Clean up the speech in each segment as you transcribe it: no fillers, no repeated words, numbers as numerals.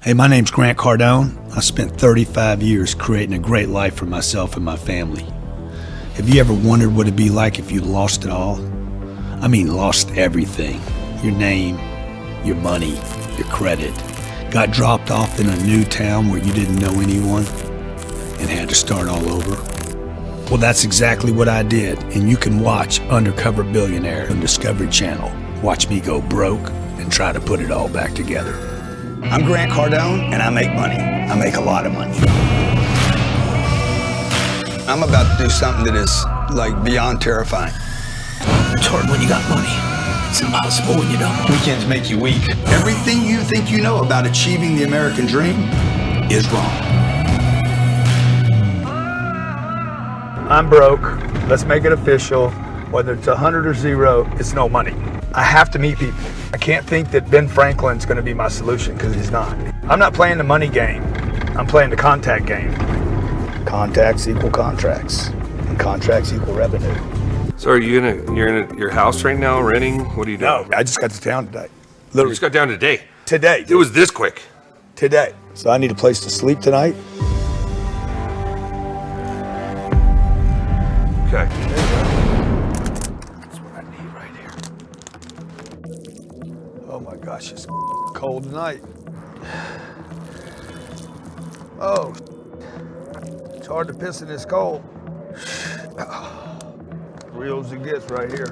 Hey, my name's Grant Cardone. I spent 35 years creating a great life for myself and my family. Have you ever wondered what it'd be like if you lost it all? I mean, lost everything. Your name, your money, your credit. Got dropped off in a new town where you didn't know anyone and had to start all over? Well, that's exactly what I did, and you can watch Undercover Billionaire on Discovery Channel. Watch me go broke and try to put it all back together. I'm Grant Cardone, and I make money. I make a lot of money. I'm about to do something that is, like, beyond terrifying. It's hard when you got money. It's impossible when you don't. Weekends make you weak. Everything you think you know about achieving the American dream is wrong. I'm broke. Let's make it official. Whether it's 100 or 0, it's no money. I have to meet people. I can't think that Ben Franklin's going to be my solution, because he's not. I'm not playing the money game. I'm playing the contact game. Contacts equal contracts, and contracts equal revenue. So you're in your house right now, renting? What are you doing? No, I just got to town today. You Literally. just got down today. Today. It was this quick. Today. So I need a place to sleep tonight. Okay. That's what I need right here. Oh my gosh, it's cold tonight. Oh, it's hard to piss in this cold. Real as it gets right here.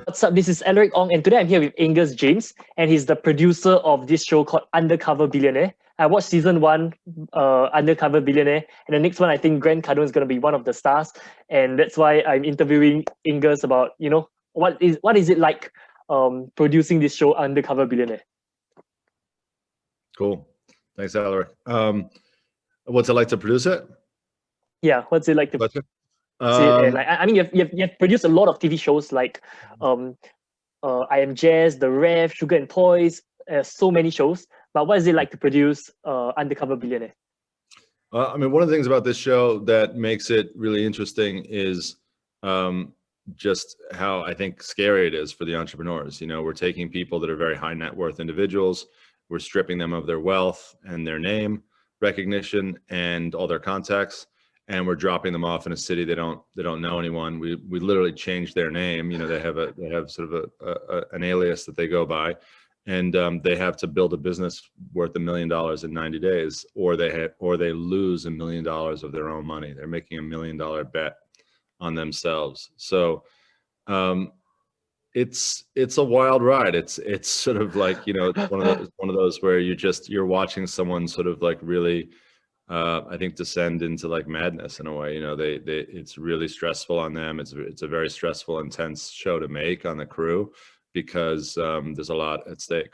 What's up? This is Alaric Ong, and today I'm here with Aengus James, and he's the producer of this show called Undercover Billionaire. I watched season 1, Undercover Billionaire, and the next one I think Grant Cardone is going to be one of the stars, and that's why I'm interviewing Aengus about, you know, what is it like producing this show Undercover Billionaire. Cool, thanks, Alaric. What's it like to produce it? Yeah, what's it like to produce it? And I mean, you've produced a lot of TV shows like I Am Jazz, The Rev, Sugar and Toys, so many shows. But what is it like to produce Undercover Billionaire? I mean, one of the things about this show that makes it really interesting is just how I think scary it is for the entrepreneurs. You know, we're taking people that are very high net worth individuals, we're stripping them of their wealth and their name recognition and all their contacts, and we're dropping them off in a city they don't know anyone. We literally changed their name. You know, they have sort of an alias that they go by, and they have to build a business worth $1 million in 90 days, or they lose $1 million of their own money. They're making $1 million bet on themselves. So it's a wild ride. It's sort of like, you know, one of those where you're watching someone sort of like really I think descend into like madness in a way. You know, it's really stressful on them. It's a very stressful, intense show to make on the crew, because there's a lot at stake.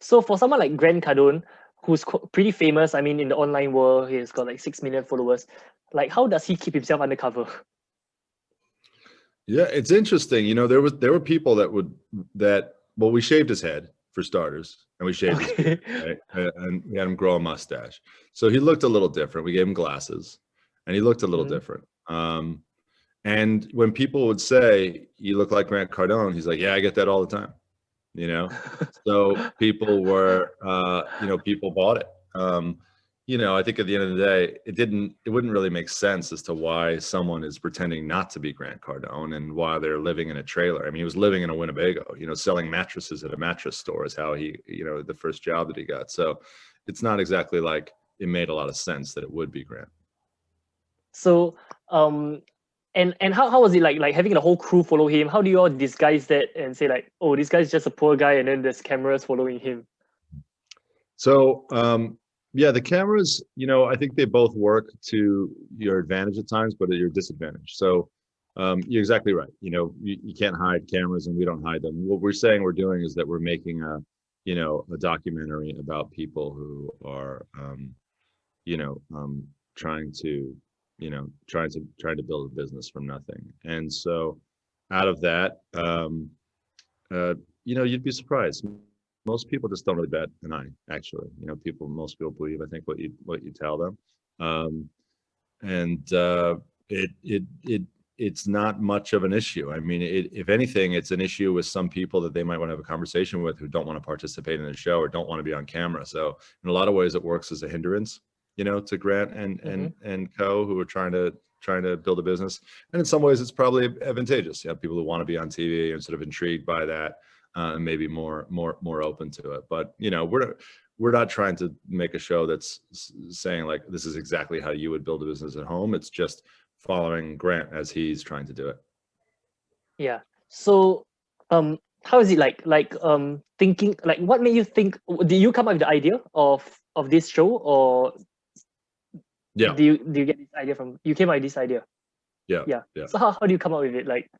So for someone like Grant Cardone, who's pretty famous, I mean, in the online world, he's got like 6 million followers. Like, how does he keep himself undercover? Yeah, it's interesting. You know, there were people well, we shaved his head for starters, and we shaved his beard, right? And we had him grow a mustache, so he looked a little different. We gave him glasses, and he looked a little different. And when people would say, "You look like Grant Cardone," he's like, "Yeah, I get that all the time." You know, so people were, people bought it. You know, I think at the end of the day, it wouldn't really make sense as to why someone is pretending not to be Grant Cardone and why they're living in a trailer. I mean, he was living in a Winnebago, you know, selling mattresses at a mattress store is how he, you know, the first job that he got. So it's not exactly like it made a lot of sense that it would be Grant. So, and how was it like having the whole crew follow him? How do you all disguise that and say like, oh, this guy's just a poor guy, and then there's cameras following him? So, yeah, the cameras, you know, I think they both work to your advantage at times, but at your disadvantage. So you're exactly right. You know, you can't hide cameras, and we don't hide them. What we're saying we're doing is that we're making a documentary about people who are, trying to build a business from nothing. And so out of that, you'd be surprised. Most people just don't really bat an eye, actually. You know, most people believe, I think, what you tell them. it's not much of an issue. I mean, if anything, it's an issue with some people that they might want to have a conversation with who don't want to participate in the show or don't want to be on camera. So in a lot of ways, it works as a hindrance, to Grant and co, who are trying to build a business. And in some ways, it's probably advantageous. You have people who want to be on TV and sort of intrigued by that, and maybe more open to it. But we're not trying to make a show that's saying like this is exactly how you would build a business at home. It's just following Grant as he's trying to do it. Yeah. So, how is it thinking? Like, what made you think? Did you come up with the idea of this show, or do you get this idea from? You came up with this idea. Yeah. So how do you come up with it? Like,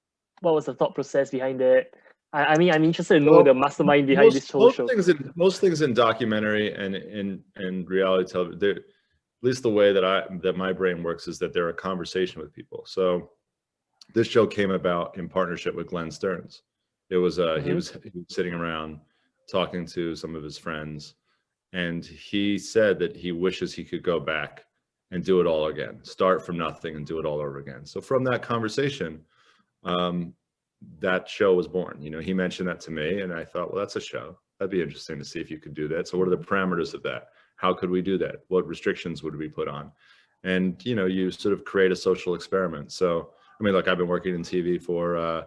what was the thought process behind it? I mean, I'm interested to know the mastermind behind this whole show. Most things in documentary and in reality television, at least the way that my brain works is that they're a conversation with people. So this show came about in partnership with Glenn Stearns. It was he was sitting around talking to some of his friends, and he said that he wishes he could go back and do it all again, start from nothing and do it all over again. So from that conversation, that show was born. He mentioned that to me, and I thought, well, that's a show. That'd be interesting to see if you could do that. So what are the parameters of that? How could we do that? What restrictions would we put on? And, you sort of create a social experiment. So, I mean, look, I've been working in TV for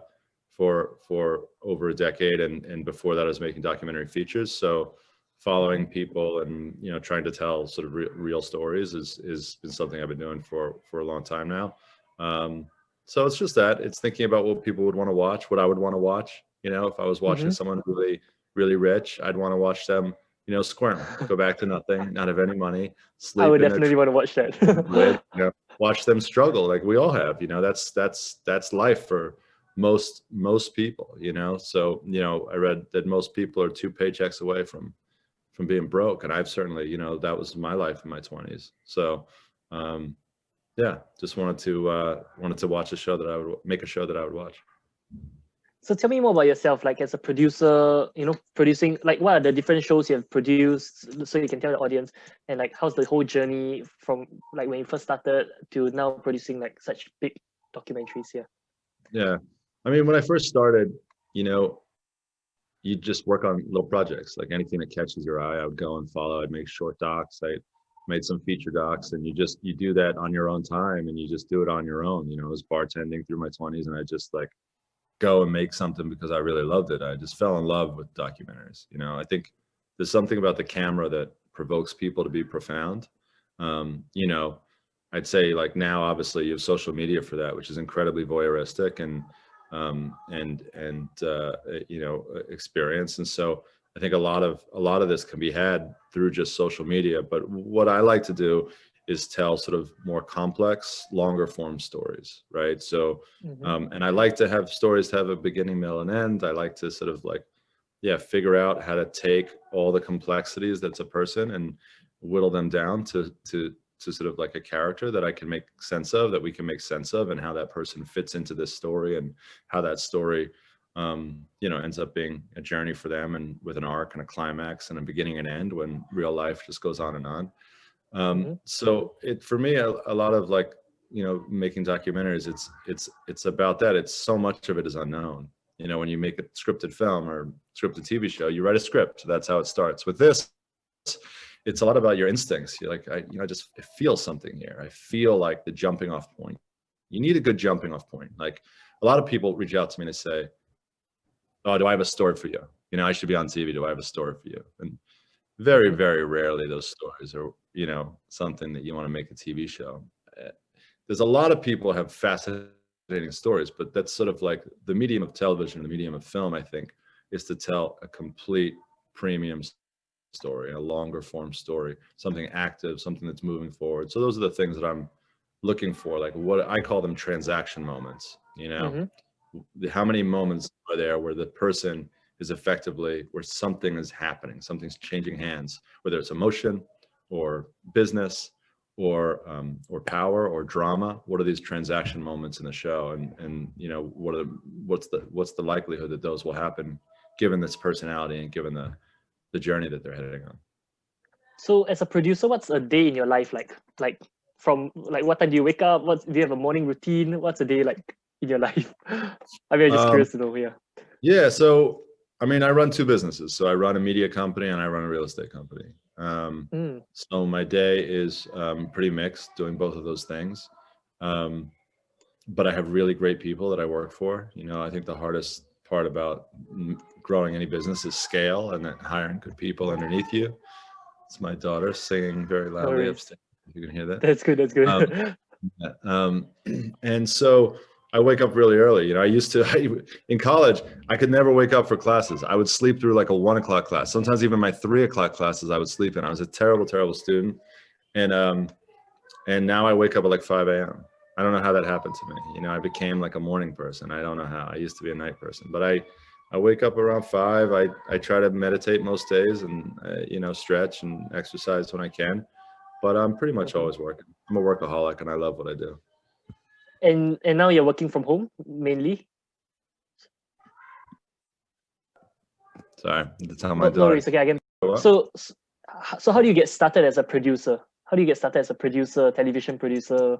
over a decade. And before that, I was making documentary features. So following people and, trying to tell sort of real stories is been something I've been doing for a long time now. So it's just that. It's thinking about what people would want to watch, what I would want to watch. If I was watching someone really, really rich, I'd want to watch them squirm, go back to nothing, not have any money, sleep. I would definitely want to watch that. Watch them struggle like we all have. That's life for most people. So I read that most people are 2 paychecks away from being broke, and I've certainly that was my life in my 20s. So just wanted to watch a show that I would make a show that I would watch. So tell me more about yourself, like as a producer, producing, like what are the different shows you have produced, so you can tell the audience, and like how's the whole journey from like when you first started to now producing like such big documentaries here? Yeah, I mean, when I first started, you just work on little projects, like anything that catches your eye, I would go and follow. I'd make short docs. I made some feature docs, and you do that on your own time, and you just do it on your own. I was bartending through my 20s, and I just like go and make something because I really loved it. I just fell in love with documentaries. I think there's something about the camera that provokes people to be profound. I'd say like now, obviously you have social media for that, which is incredibly voyeuristic and experience. And so I think a lot of this can be had through just social media. But what I like to do is tell sort of more complex, longer form stories, right? So, and I like to have stories to have a beginning, middle, and end. I like to sort of figure out how to take all the complexities that's a person and whittle them down to sort of like a character that I can make sense of, that we can make sense of, and how that person fits into this story, and how that story, ends up being a journey for them, and with an arc and a climax and a beginning and end, when real life just goes on and on. So for me, a lot of making documentaries, it's about that. It's so much of it is unknown. When you make a scripted film or scripted TV show, you write a script. That's how it starts. With this, it's a lot about your instincts. You're like, I feel something here. I feel like the jumping off point. You need a good jumping off point. Like a lot of people reach out to me and say, "Oh, do I have a story for you? I should be on TV. Do I have a story for you?" And very, very rarely those stories are, something that you want to make a TV show. There's a lot of people have fascinating stories, but that's sort of like the medium of television, the medium of film, I think, is to tell a complete premium story, a longer form story, something active, something that's moving forward. So those are the things that I'm looking for, like what I call them transaction moments. How many moments are there where the person is effectively, where something is happening, something's changing hands, whether it's emotion or business or power or drama. What are these transaction moments in the show, and what's the likelihood that those will happen given this personality and given the journey that they're heading on? So as a producer, what's a day in your life like? Like from like what time do you wake up? Do you have a morning routine? What's a day like in your life? I mean, I'm just curious to know. Yeah. Yeah. So, I mean, I run two businesses. So I run a media company and I run a real estate company. So my day is pretty mixed doing both of those things. But I have really great people that I work for. You know, I think the hardest part about growing any business is scale and then hiring good people underneath you. It's my daughter singing very loudly upstairs. If you can hear that. That's good. That's good. And so I wake up really early. You know, in college, I could never wake up for classes. I would sleep through like a 1 o'clock class. Sometimes even my 3 o'clock classes I would sleep in. I was a terrible, terrible student. And now I wake up at like 5 a.m. I don't know how that happened to me. You know, I became like a morning person. I don't know how. I used to be a night person, but I wake up around 5. I try to meditate most days and, you know, stretch and exercise when I can, but I'm pretty much always working. I'm a workaholic and I love what I do. And now you're working from home mainly? Sorry, to tell my daughter. No worries. Okay, again. So how do you get started as a producer? How do you get started as a producer, television producer?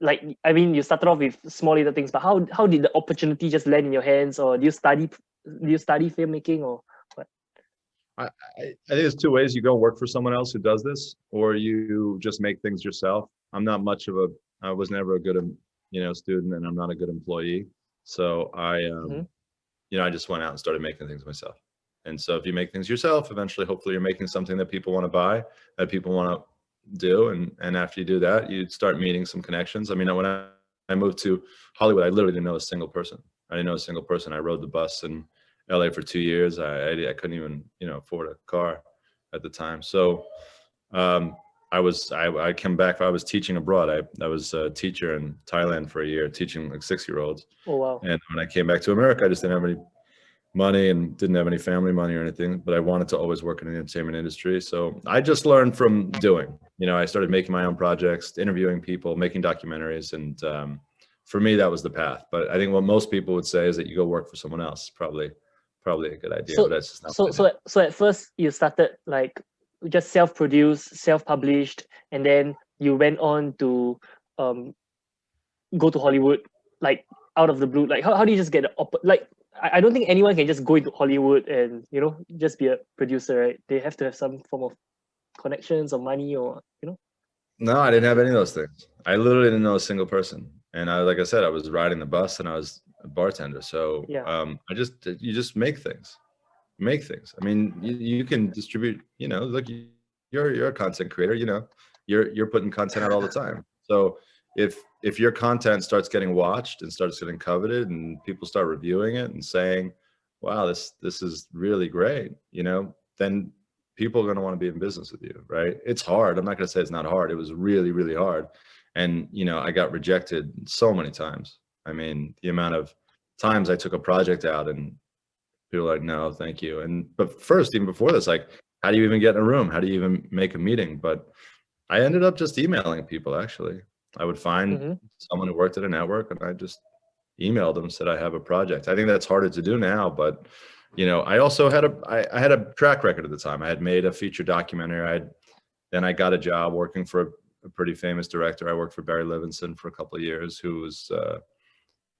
Like, I mean, you started off with small little things, but how did the opportunity just land in your hands, or do you study filmmaking, or what? I think there's two ways. You go work for someone else who does this, or you just make things yourself. I was never a good, you know, student, and I'm not a good employee. So you know, I just went out and started making things myself. And so if you make things yourself, eventually, hopefully you're making something that people want to buy, that people want to do. And after you do that, you start meeting some connections. I mean, when I moved to Hollywood, I literally didn't know a single person. I didn't know a single person. I rode the bus in LA for 2 years. I couldn't even, you know, afford a car at the time. So I came back. I was teaching abroad. I was a teacher in Thailand for a year, teaching like 6-year-olds. Oh, wow. And when I came back to America, I just didn't have any money and didn't have any family money or anything, but I wanted to always work in the entertainment industry. So I just learned from doing. You know, I started making my own projects, interviewing people, making documentaries. And for me, that was the path. But I think what most people would say is that you go work for someone else. Probably a good idea, but that's just not. So at first you started like just self-produced, self-published, and then you went on to go to Hollywood, like out of the blue. Like how do you just get like, I don't think anyone can just go into Hollywood and, you know, just be a producer, right? They have to have some form of connections or money, or, you know. No, I didn't have any of those things. I literally didn't know a single person. And like I said, I was riding the bus and I was a bartender. So yeah. You just make things. I mean, you can distribute, you know, look, you're a content creator, you know, you're putting content out all the time. So if your content starts getting watched and starts getting coveted and people start reviewing it and saying, wow, this is really great, you know, then people are going to want to be in business with you, right? It's hard. I'm not going to say it's not hard. It was really, really hard. And, you know, I got rejected so many times. I mean, the amount of times I took a project out and people were like, no, thank you. But first, even before this, like, how do you even get in a room? How do you even make a meeting? But I ended up just emailing people, actually. I would find someone who worked at a network and I just emailed them, said I have a project. I think that's harder to do now, but you know, I also had I had a track record at the time. I had made a feature documentary. Then I got a job working for a pretty famous director. I worked for Barry Levinson for a couple of years, who was,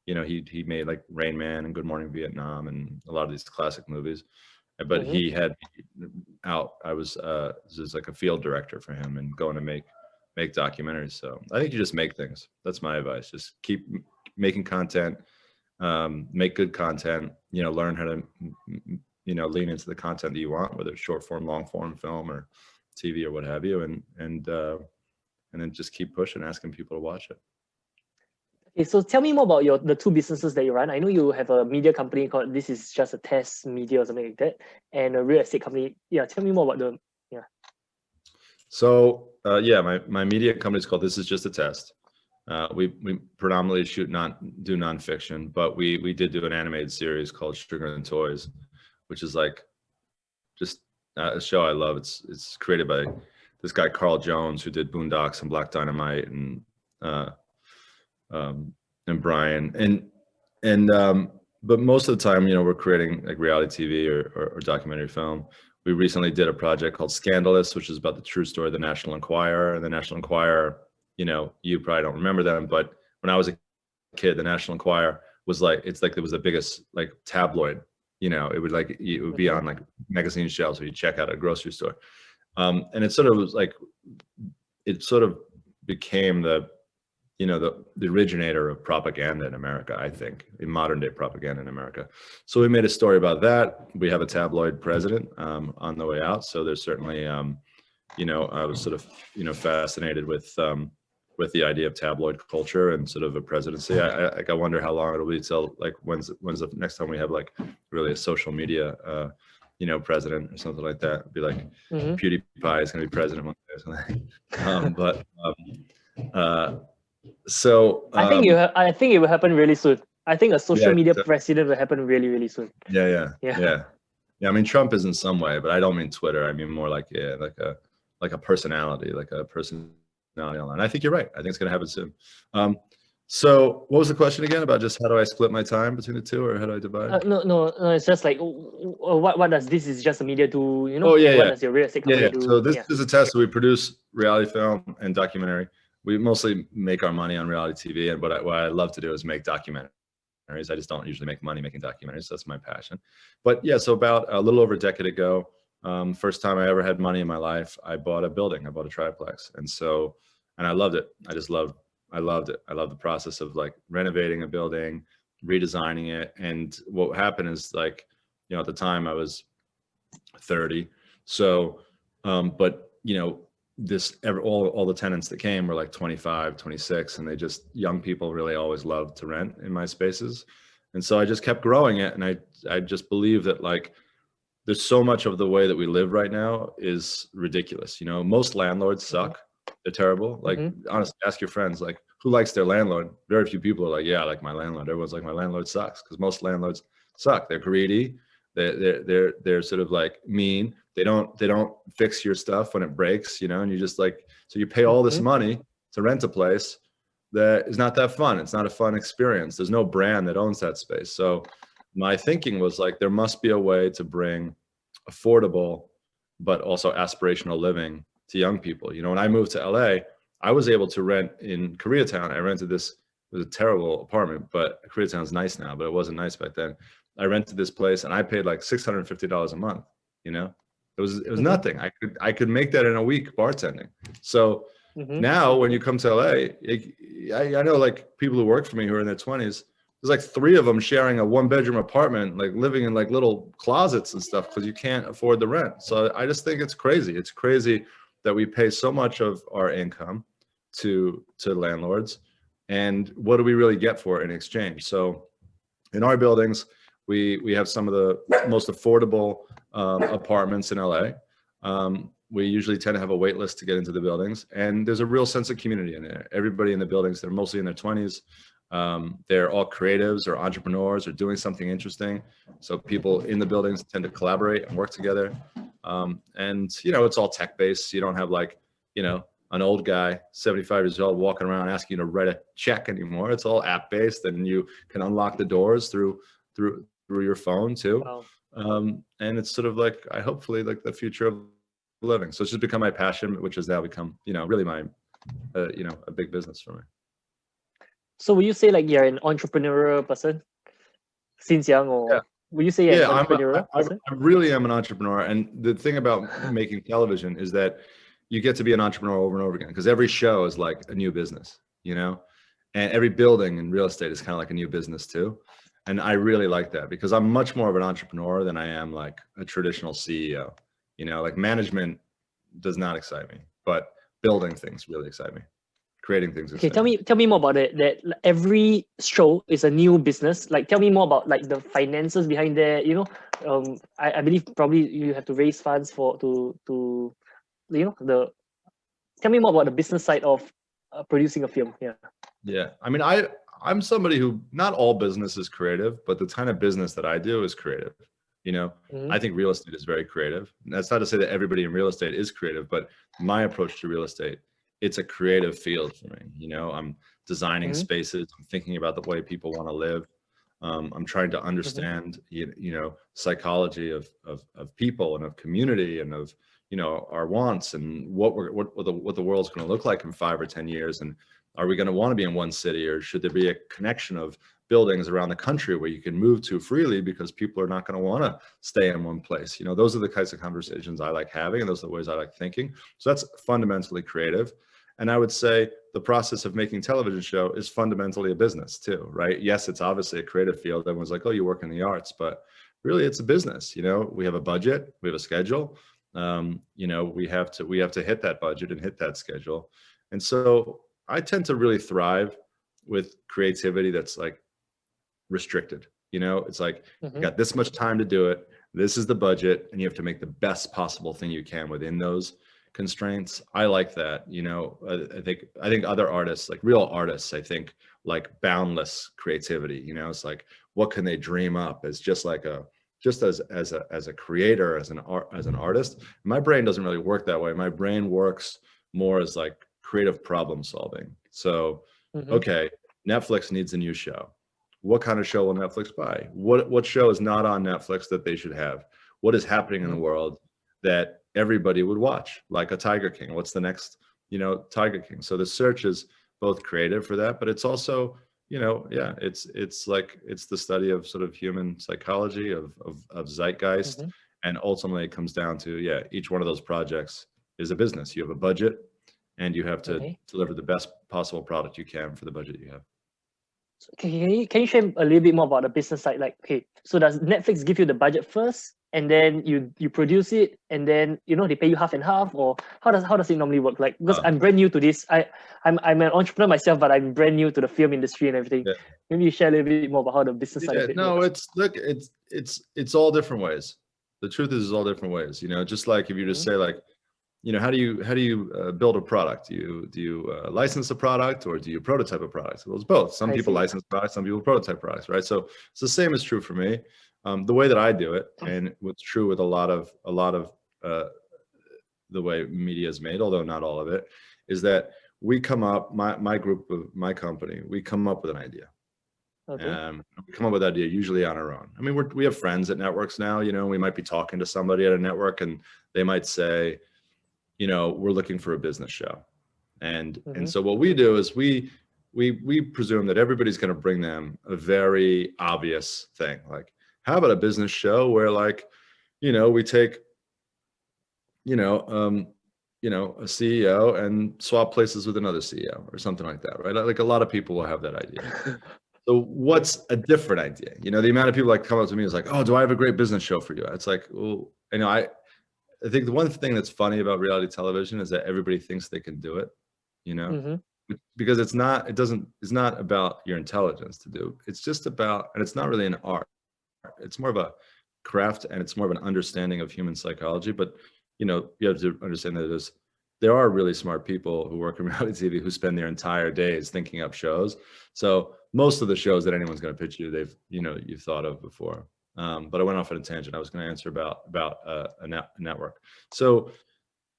you know, he made like Rain Man and Good Morning Vietnam and a lot of these classic movies. But he had out. I was just like a field director for him and going to make documentaries. So I think you just make things. That's my advice. Just keep making content, make good content, you know, learn how to, you know, lean into the content that you want, whether it's short form, long form film or TV or what have you. And then just keep pushing, asking people to watch it. Okay, so tell me more about the two businesses that you run. I know you have a media company called This Is Just a Test Media or something like that, and a real estate company. Yeah, tell me more about them. Yeah. So my media company is called This Is Just a Test. We predominantly do nonfiction, but we did do an animated series called Sugar and Toys, which is like just a show I love. It's created by this guy Carl Jones, who did Boondocks and Black Dynamite and Brian but most of the time, you know, we're creating like reality TV or documentary film. We recently did a project called Scandalous, which is about the true story of the National Enquirer. And the National Enquirer you know, you probably don't remember them, but when I was a kid, the National Enquirer was like, it's like it was the biggest like tabloid, you know, it would be on like magazine shelves when you check out at a grocery store. And it sort of was like, it sort of became the, you know, the originator of propaganda in America, I think, in modern day propaganda in America. So we made a story about that. We have a tabloid president on the way out. So there's certainly, you know, I was sort of, you know, fascinated with the idea of tabloid culture and sort of a presidency. I wonder how long it'll be till like when's the next time we have like really a social media, you know, president or something like that. It'd be like PewDiePie is going to be president one day or something. So I think it will happen really soon. I think a social media so, president will happen really, really soon. Yeah. I mean, Trump is in some way, but I don't mean Twitter. I mean more like like a personality, like a personality online. I think you're right. I think it's going to happen soon. So what was the question again about just how do I split my time between the two, or how do I divide? No. It's just like what does this is just a media do, you know? Oh yeah, what does your real estate company do? So this is a test. So we produce reality film and documentary. We mostly make our money on reality TV, and what I love to do is make documentaries. I just don't usually make money making documentaries. That's my passion. But yeah, so about a little over a decade ago, first time I ever had money in my life, I bought a building. I bought a triplex, and I loved it. I loved it. I loved the process of like renovating a building, redesigning it. And what happened is like, you know, at the time I was 30. So, but you know, all the tenants that came were like 25, 26, and they just, young people really always loved to rent in my spaces. And so I just kept growing it. And I just believe that like, there's so much of the way that we live right now is ridiculous. You know, most landlords suck. They're terrible. Like honestly, ask your friends, like who likes their landlord? Very few people are like, yeah, I like my landlord. Everyone's like, my landlord sucks, because most landlords suck. They're greedy. They're sort of like mean. They don't fix your stuff when it breaks, you know, and you just like, so you pay all this money to rent a place that is not that fun. It's not a fun experience. There's no brand that owns that space. So my thinking was like, there must be a way to bring affordable, but also aspirational living to young people. You know, when I moved to LA, I was able to rent in Koreatown. I rented this, it was a terrible apartment, but Koreatown's nice now, but it wasn't nice back then. I rented this place and I paid like $650 a month, you know? It was nothing. I could make that in a week bartending. So now when you come to LA, I know like people who work for me who are in their 20s, there's like 3 of them sharing a 1-bedroom apartment, like living in like little closets and stuff because you can't afford the rent. So I just think it's crazy. It's crazy that we pay so much of our income to landlords, and what do we really get for it in exchange? So in our buildings, we have some of the most affordable apartments in LA. We usually tend to have a wait list to get into the buildings, and there's a real sense of community in there. Everybody in the buildings, they're mostly in their 20s. They're all creatives or entrepreneurs or doing something interesting. So people in the buildings tend to collaborate and work together. And, you know, it's all tech-based. You don't have like, you know, an old guy, 75 years old, walking around asking you to write a check anymore. It's all app-based, and you can unlock the doors through your phone too. Wow. And it's sort of like, hopefully like the future of living. So it's just become my passion, which has now become, you know, really my, you know, a big business for me. So will you say like you're an entrepreneurial person since young, or will you say you're an entrepreneurial person? I really am an entrepreneur. And the thing about making television is that you get to be an entrepreneur over and over again, because every show is like a new business, you know, and every building in real estate is kind of like a new business too. And I really like that, because I'm much more of an entrepreneur than I am like a traditional CEO. You know, like management does not excite me, but building things really excite me. Creating things. Okay, tell me more about it. That every show is a new business. Like, tell me more about like the finances behind that. You know, I believe probably you have to raise funds to you know Tell me more about the business side of producing a film. Yeah. I mean, I'm somebody who, not all business is creative, but the kind of business that I do is creative. You know, I think real estate is very creative. And that's not to say that everybody in real estate is creative, but my approach to real estate, it's a creative field for me. You know, I'm designing spaces. I'm thinking about the way people want to live. I'm trying to understand, you know, psychology of people and of community and of, you know, our wants and what the world's going to look like in 5 or 10 years. And are we going to want to be in one city, or should there be a connection of buildings around the country where you can move to freely because people are not going to want to stay in one place? You know, those are the kinds of conversations I like having, and those are the ways I like thinking. So that's fundamentally creative. And I would say the process of making television show is fundamentally a business too, right? Yes, it's obviously a creative field. Everyone's like, oh, you work in the arts, but really it's a business. You know, we have a budget, we have a schedule. You know, we have to hit that budget and hit that schedule. And so I tend to really thrive with creativity that's like restricted. You know, it's like, you got this much time to do it. This is the budget, and you have to make the best possible thing you can within those constraints. I like that. You know, I think other artists, like real artists, I think like boundless creativity. You know, it's like, what can they dream up as just like just as a creator, as an artist. My brain doesn't really work that way. My brain works more as like creative problem solving. So, okay, Netflix needs a new show. What kind of show will Netflix buy? What show is not on Netflix that they should have? What is happening in the world that everybody would watch, like a Tiger King? What's the next, you know, Tiger King? So the search is both creative for that, but it's also, you know, yeah, it's like, it's the study of sort of human psychology, of zeitgeist. And ultimately it comes down to, yeah, each one of those projects is a business. You have a budget, and you have to deliver the best possible product you can for the budget you have. Can you share a little bit more about the business side? Like, okay, so does Netflix give you the budget first, and then you produce it, and then, you know, they pay you half and half, or how does it normally work? Like, because I'm brand new to this. I'm an entrepreneur myself, but I'm brand new to the film industry and everything. Yeah. Maybe you share a little bit more about how the business side of it works. It's all different ways. The truth is, it's all different ways. You know, just like if you just say like, you know, how do you build a product? Do you license a product, or do you prototype a product? Well, it's both. Some people license products, some people prototype products, right? So it's the same is true for me. The way that I do it, and what's true with a lot of the way media is made, although not all of it, is that we come up, my group of my company, we come up with an idea. We come up with that idea usually on our own. I mean, we have friends at networks now. You know, we might be talking to somebody at a network, and they might say, you know, we're looking for a business show. And so what we do is we presume that everybody's going to bring them a very obvious thing. Like, how about a business show where, like, you know, we take, you know, a CEO and swap places with another CEO or something like that, right? Like, a lot of people will have that idea. So what's a different idea? You know, the amount of people like come up to me is like, oh, do I have a great business show for you? It's like, well, you know, I think the one thing that's funny about reality television is that everybody thinks they can do it, you know, because it's not about your intelligence to do. It's just about, and it's not really an art. It's more of a craft, and it's more of an understanding of human psychology. But, you know, you have to understand that there are really smart people who work in reality TV who spend their entire days thinking up shows. So most of the shows that anyone's going to pitch you, you've thought of before. But I went off on a tangent. I was going to answer about a network. So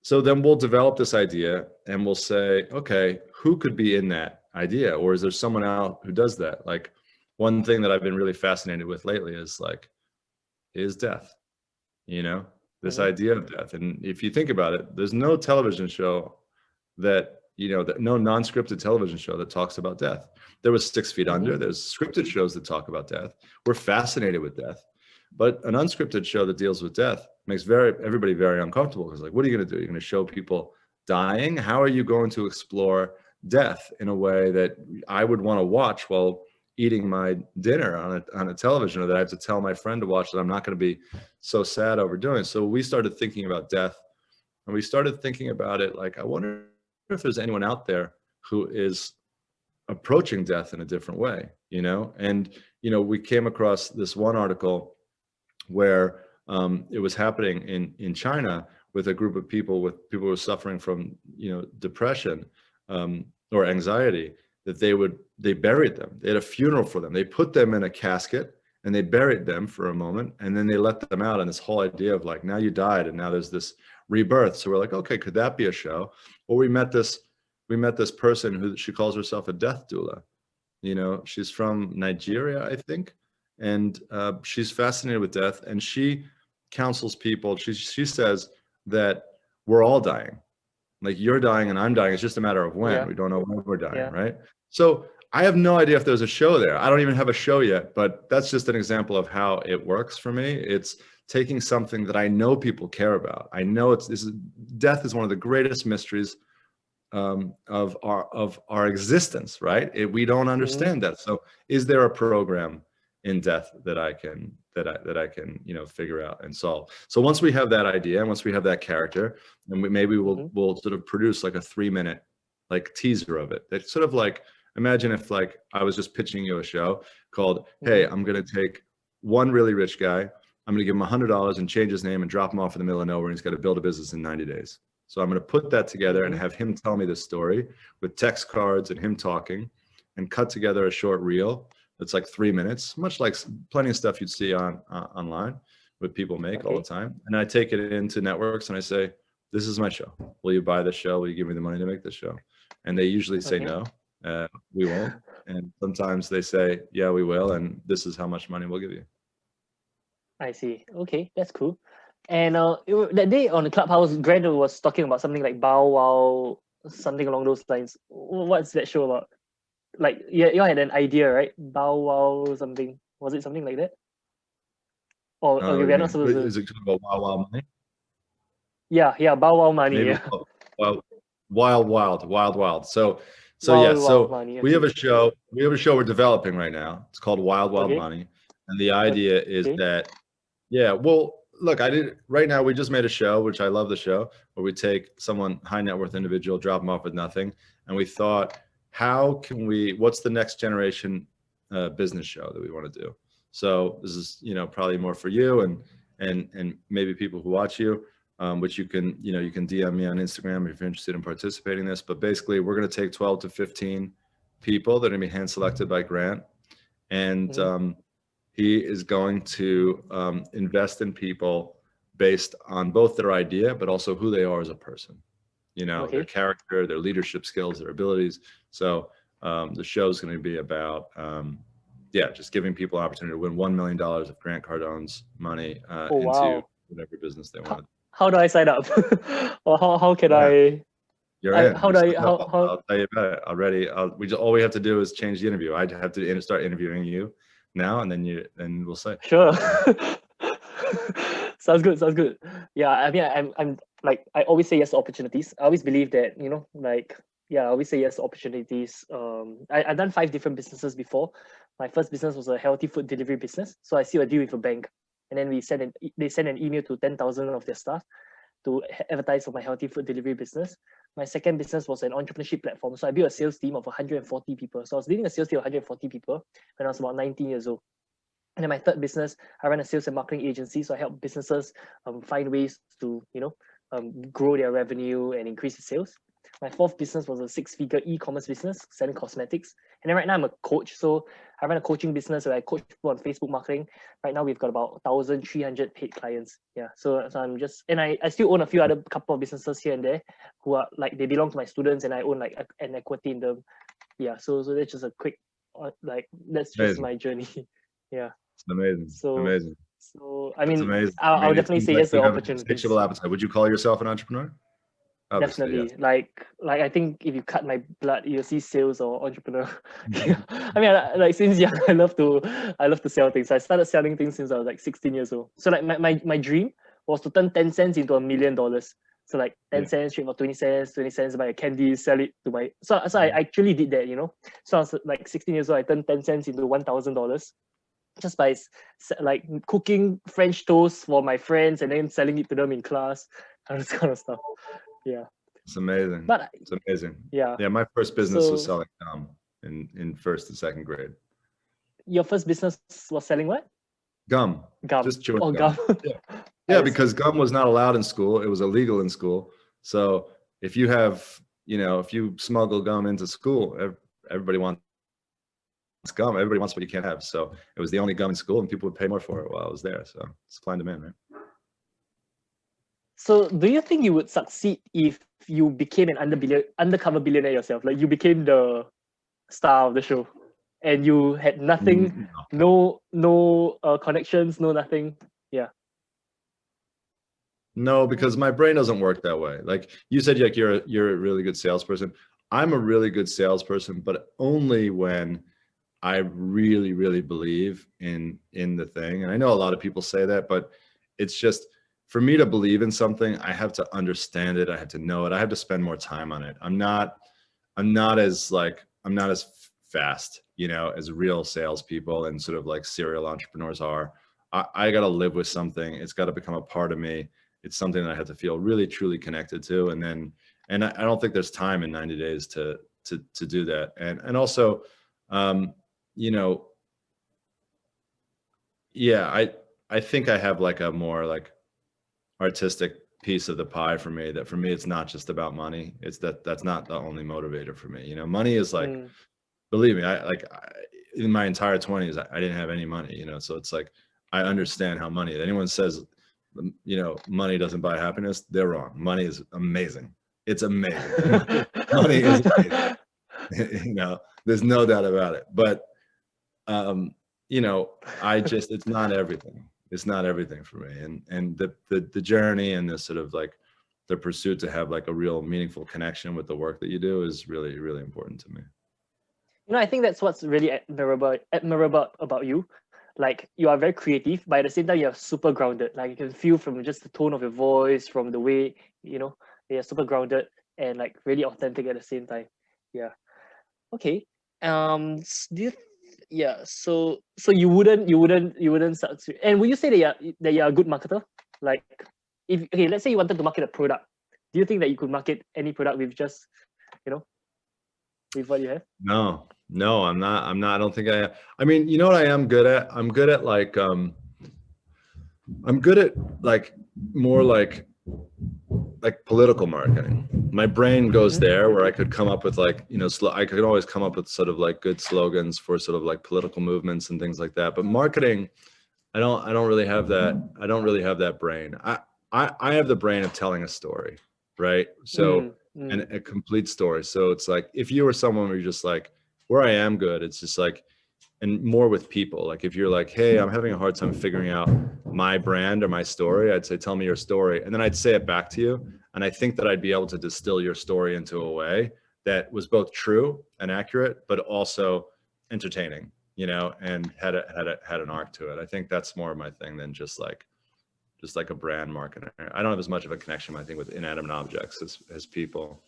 then we'll develop this idea, and we'll say, okay, who could be in that idea? Or is there someone out who does that? Like, one thing that I've been really fascinated with lately is death, you know, this idea of death. And if you think about it, there's no television show that, you know, no non-scripted television show that talks about death. There was 6 Feet Under. There's scripted shows that talk about death. We're fascinated with death, but an unscripted show that deals with death makes everybody very uncomfortable, because, like, what are you going to do? You're going to show people dying? How are you going to explore death in a way that I would want to watch while eating my dinner on a television, or that I have to tell my friend to watch that I'm not going to be so sad over doing? So we started thinking about death, and we started thinking about it like, I wonder if there's anyone out there who is approaching death in a different way, you know? And, you know, we came across this one article where it was happening in China with a group of people who were suffering from, you know, depression or anxiety, that they buried them. They had a funeral for them. They put them in a casket and they buried them for a moment, and then they let them out. And this whole idea of like, now you died and now there's this rebirth. So we're like, okay, could that be a show? Or we met this person who, she calls herself a death doula. You know, she's from Nigeria, I think. And she's fascinated with death, and she counsels people. She says that we're all dying. Like you're dying and I'm dying. It's just a matter of when. Yeah. We don't know when we're dying, Yeah. right? So I have no idea if there's a show there. I don't even have a show yet, but that's just an example of how it works for me. It's taking something that I know people care about. I know death is one of the greatest mysteries of our existence, right? We don't understand that. So is there a program in death that I can figure out and solve? So once we have that idea, and once we have that character, and we'll sort of produce like a 3-minute like teaser of it. That's sort of like, imagine if like I was just pitching you a show called, hey, I'm gonna take one really rich guy, I'm gonna give him $100 and change his name and drop him off in the middle of nowhere, and he's got to build a business in 90 days. So I'm going to put that together and have him tell me the story with text cards and him talking, and cut together a short reel that's like 3 minutes, much like plenty of stuff you'd see online what people make all the time. And I take it into networks and I say, this is my show. Will you buy the show? Will you give me the money to make the show? And they usually say no, we won't. And sometimes they say, yeah, we will. And this is how much money we'll give you. I see. Okay, that's cool. And that day on the Clubhouse, Grant was talking about something like Bow Wow, something along those lines. What's that show about? Like, you had an idea, right? Bow Wow something. Was it something like that? Or okay, we're not supposed to. Is it about Wow Wow money? Yeah, Bow Wow money. Maybe, yeah. Wild. So Money, we have a show. We have a show we're developing right now. It's called Wild Money, and the idea is that, well, look, right now we just made a show, which I love the show, where we take someone high net worth individual, drop them off with nothing, and we thought, what's the next generation business show that we want to do? So this is probably more for you and maybe people who watch you. Which you can DM me on Instagram if you're interested in participating in this. But basically, we're going to take 12 to 15 people that are going to be hand selected by Grant, and he is going to invest in people based on both their idea, but also who they are as a person. Their character, their leadership skills, their abilities. So the show is going to be about just giving people an opportunity to win $1 million of Grant Cardone's money into whatever business they want. How do I sign up? Or how can I? You're in. How do I? How? I'll tell you about it already. All we have to do is change the interview. I'd have to start interviewing you now, and then we'll say. Sure. Sounds good. Yeah, I mean, I'm like, I always say yes to opportunities. I always believe that, I always say yes to opportunities. I've done 5 different businesses before. My first business was a healthy food delivery business. So I see a deal with a bank. And then they send an email to 10,000 of their staff to advertise for my healthy food delivery business. My second business was an entrepreneurship platform. So I built a sales team of 140 people. So I was leading a sales team of 140 people when I was about 19 years old. And then my third business, I run a sales and marketing agency. So I help businesses find ways to, grow their revenue and increase the sales. My fourth business was a 6-figure e-commerce business selling cosmetics. And then right now I'm a coach. So I run a coaching business where I coach people on Facebook marketing. Right now we've got about 1,300 paid clients. Yeah. So I'm just, and I still own a few other couple of businesses here and there who are like, they belong to my students and I own like an equity in them. Yeah. So that's just a quick, that's just my journey. Yeah. It's amazing. Amazing. So I mean, I'll definitely say yes to opportunities. Insatiable appetite. Would you call yourself an entrepreneur? Obviously, definitely. yes. Like I think if you cut my blood, you'll see sales or entrepreneur. I mean, like since young, I love to sell things. I started selling things since I was like 16 years old. So like my dream was to turn 10 cents into $1 million. So like 10 cents straight for 20 cents, buy a candy, sell it to my. So I actually did that, So I was like 16 years old. I turned 10 cents into $1,000. Just by like cooking French toast for my friends and then selling it to them in class, and this kind of stuff. Yeah, it's amazing. But it's amazing. Yeah. My first business was selling gum in first and second grade. Your first business was selling what? Gum. Just chewing gum. Yeah, because gum was not allowed in school. It was illegal in school. So if you smuggle gum into school, everybody wants gum. Everybody wants what you can't have. So it was the only gum in school, and people would pay more for it while I was there. So supply and demand, right? So do you think you would succeed if you became an undercover billionaire yourself? Like you became the star of the show, and you had nothing, no connections, no nothing. Yeah. No, because my brain doesn't work that way. Like you said, like you're a really good salesperson. I'm a really good salesperson, but only when I really, really believe in the thing. And I know a lot of people say that, but it's just for me to believe in something, I have to understand it. I have to know it. I have to spend more time on it. I'm not as fast, you know, as real salespeople and sort of like serial entrepreneurs are. I got to live with something. It's got to become a part of me. It's something that I have to feel really, truly connected to. And I don't think there's time in 90 days to do that. And also, you know, yeah, I think I have like a more like artistic piece of the pie for me, that for me, it's not just about money. It's that's not the only motivator for me. You know, money is like, believe me, in my entire 20s, I didn't have any money, you know, so it's like, I understand how money, anyone says, you know, money doesn't buy happiness, they're wrong. Money is amazing. It's amazing. Money is amazing. You know, there's no doubt about it. But, you know, it's not everything. It's not everything for me. And the journey and the sort of like the pursuit to have like a real meaningful connection with the work that you do is really, really important to me. You know, I think that's what's really admirable about you. Like, you are very creative, but at the same time, you're super grounded. Like, you can feel from just the tone of your voice, from the way, you know, you're super grounded and like really authentic at the same time. Yeah. Okay. Do you, yeah. So you wouldn't start to, and would you say that you're a good marketer? Like, if, okay, let's say you wanted to market a product, do you think that you could market any product with just, you know, with what you have? No, I'm not. I don't think I mean, you know what I am good at? I'm good at like, I'm good at like more like political marketing. My brain goes there where I could come up with like, you know, I could always come up with sort of like good slogans for sort of like political movements and things like that. But marketing, I don't really have that. I don't really have that brain. I have the brain of telling a story, right? So, and a complete story. So it's like, if you were someone where you're just like, where I am good, it's just like, and more with people. Like if you're like, hey, I'm having a hard time figuring out my brand or my story, I'd say, tell me your story. And then I'd say it back to you. And I think that I'd be able to distill your story into a way that was both true and accurate, but also entertaining, you know, and had an arc to it. I think that's more of my thing than just like a brand marketer. I don't have as much of a connection, I think, with inanimate objects as people.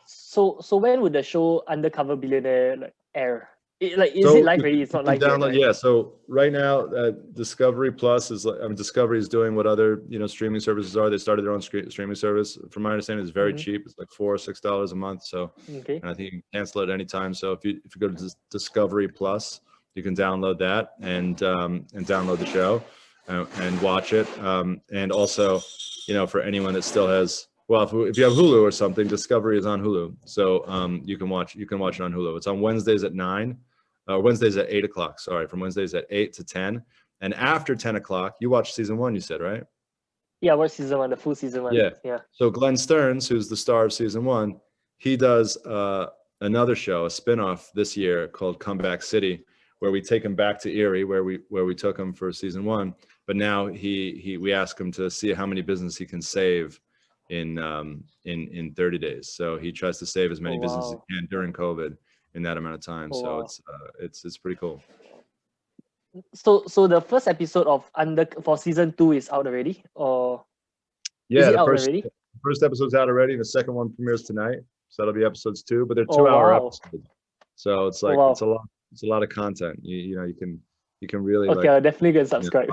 So when would the show Undercover Billionaire like air? Is it live already? It's not live yet, right? Yeah. So right now, Discovery Plus is like, I mean, Discovery is doing what other, you know, streaming services are. They started their own streaming service. From my understanding, it's very cheap. It's like $4 or $6 a month. So, and I think you can cancel it anytime. So if you go to Discovery Plus, you can download that and download the show and watch it. And also, you know, for anyone that still has, well, if you have Hulu or something, Discovery is on Hulu. So you can watch it on Hulu. It's on Wednesdays at 9. Wednesdays at 8 o'clock. Sorry, from Wednesdays at 8 to 10. And after 10 o'clock, you watch season 1, you said, right? Yeah, I watched season 1, the full season 1. Yeah. So Glenn Stearns, who's the star of season 1, he does another show, a spinoff this year called Comeback City, where we take him back to Erie, where we took him for season 1. But now we ask him to see how many businesses he can save in 30 days. So he tries to save as many businesses as he can during COVID in that amount of time. So it's pretty cool. So the first episode of for season 2 is out already, or yeah, is it out already? The first episode's out already. The second one premieres tonight, so that'll be episodes 2. But they're 2-hour episodes, so it's like it's a lot of content. You know, you can really I'll definitely go subscribe.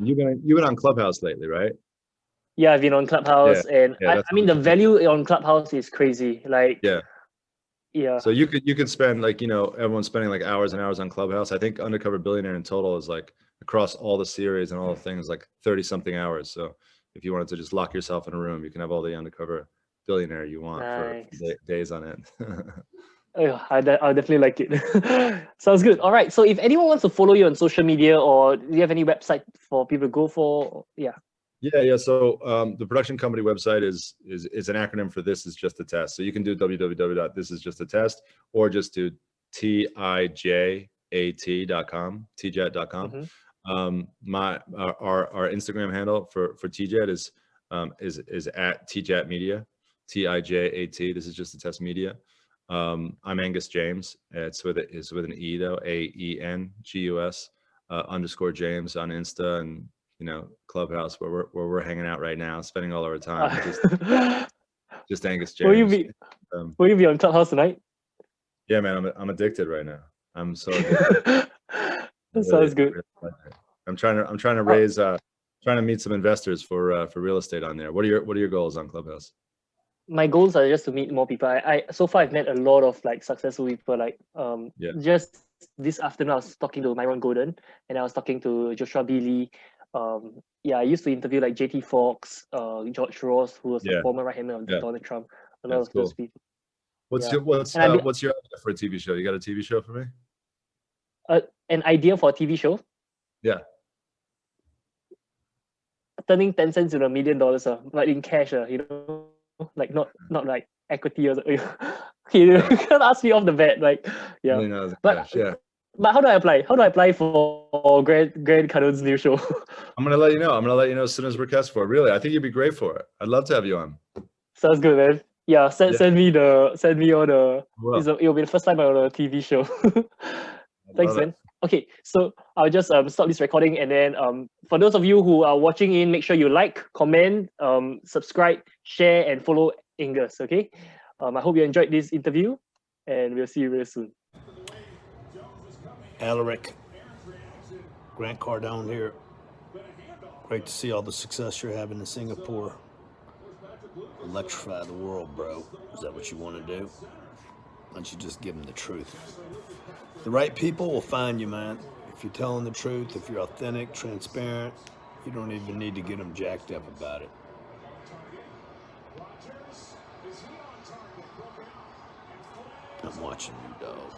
You've been on Clubhouse lately, right? Yeah, I've been on Clubhouse, and I mean the value on Clubhouse is crazy. Like yeah. So you could spend, like, you know, everyone's spending like hours and hours on Clubhouse. I think Undercover Billionaire in total is like across all the series and all the things like 30 something hours. So if you wanted to just lock yourself in a room, you can have all the Undercover Billionaire you want for days on end. Oh, I'll definitely like it. Sounds good. All right. So if anyone wants to follow you on social media, or do you have any website for people to go for? Yeah. So the production company website is an acronym for This Is Just a Test. So you can do www.thisisjustatest, or just do TIJAT.com, tjat.com. Our Instagram handle for TJAT is at TJAT Media, TIJAT. This is just a test media. I'm Aengus James. It's with an E though, AENGUS _ James on Insta and Clubhouse where we're hanging out right now, spending all our time. Just Aengus James. Will you be on Clubhouse tonight? Yeah, man, I'm addicted right now. I'm so addicted. That sounds good. I'm trying to raise trying to meet some investors for real estate on there. What are your goals on Clubhouse? My goals are just to meet more people. I so far I've met a lot of like successful people. Like just this afternoon I was talking to Myron Golden and I was talking to Joshua B. Lee. I used to interview like JT Fox, George Ross, who was the former right hand man of Donald Trump. A lot of those people. What's your idea for a TV show? You got a TV show for me? An idea for a TV show? Yeah. Turning 10 cents into $1 million, like in cash, like not like equity or something. Okay, you can't ask me off the bat, like But how do I apply? How do I apply for Grant Cardone's new show? I'm gonna let you know. I'm gonna let you know as soon as we're cast for it. Really, I think you'd be great for it. I'd love to have you on. Sounds good, man. Yeah, send me all the. It'll be the first time I'm on a TV show. Thanks, man. Okay, so I'll just stop this recording, and then for those of you who are watching in, make sure you like, comment, subscribe, share, and follow Aengus. Okay, I hope you enjoyed this interview, and we'll see you real soon. Alaric, Grant Cardone here. Great to see all the success you're having in Singapore. Electrify the world, bro. Is that what you want to do? Why don't you just give them the truth? The right people will find you, man. If you're telling the truth, if you're authentic, transparent, you don't even need to get them jacked up about it. I'm watching you, dog.